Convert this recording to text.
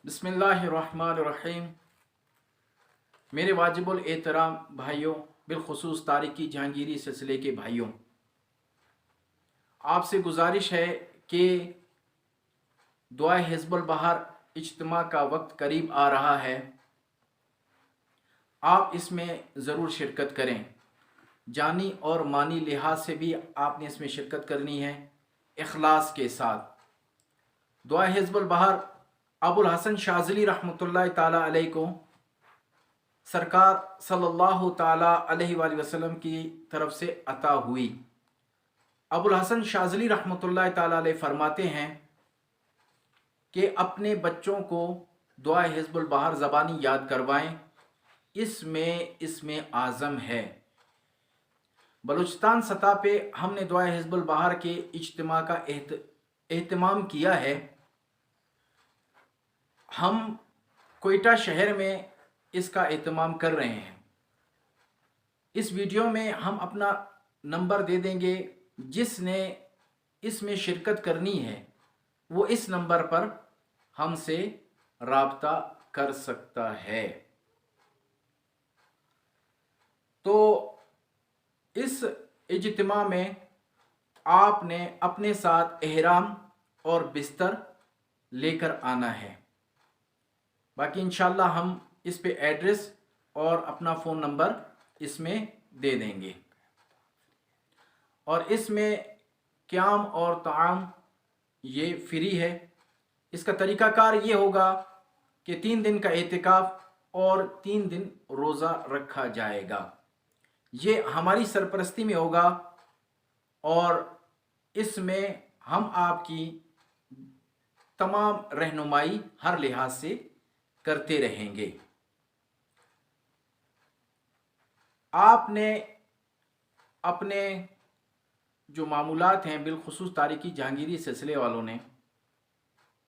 बिस्मिल्लाहिर्रहमानिर्रहीम। मेरे वाजिबुल एहतराम भाइयों, बिलखुसूस तारिकी जहांगीरी सिलसिले के भाइयों, आपसे गुजारिश है कि दुआ हिज़्बुल बहर इज्तिमा का वक्त करीब आ रहा है। आप इसमें ज़रूर शिरकत करें। जानी और मानी लिहाज से भी आपने इसमें शिरकत करनी है, इखलास के साथ। दुआ हिज़्बुल बहर अबुल हसन शाज़ली रहमतुल्लाह ताला अलैह को सरकार सल्लल्लाहु ताला अलैहि वसल्लम की तरफ से अता हुई। अबुल हसन शाज़ली रहमतुल्लाह ताला अलैह फरमाते हैं कि अपने बच्चों को दुआ हिज़्बुल बहर ज़बानी याद करवाएं, इसमें आज़म है। बलूचिस्तान सतह पे हमने दुआ हिज़्बुल बहर के इज्तिमा का एहतमाम किया है। हम कोयटा शहर में इसका एहतमाम कर रहे हैं। इस वीडियो में हम अपना नंबर दे देंगे। जिसने इसमें शिरकत करनी है वो इस नंबर पर हमसे राब्ता कर सकता है। तो इस इज्तिमा में आपने अपने साथ एहराम और बिस्तर लेकर आना है। बाकी इंशाल्लाह हम इस पे एड्रेस और अपना फ़ोन नंबर इसमें दे देंगे। और इसमें क़याम और ताम ये फ्री है। इसका तरीक़ाकार ये होगा कि 3 दिन का एतिकाफ़ और 3 दिन रोज़ा रखा जाएगा। ये हमारी सरपरस्ती में होगा और इसमें हम आपकी तमाम रहनुमाई हर लिहाज से करते रहेंगे। आपने अपने जो मामूलात हैं, बिलखुसूस तारिकी जहांगीरी सिलसिले वालों ने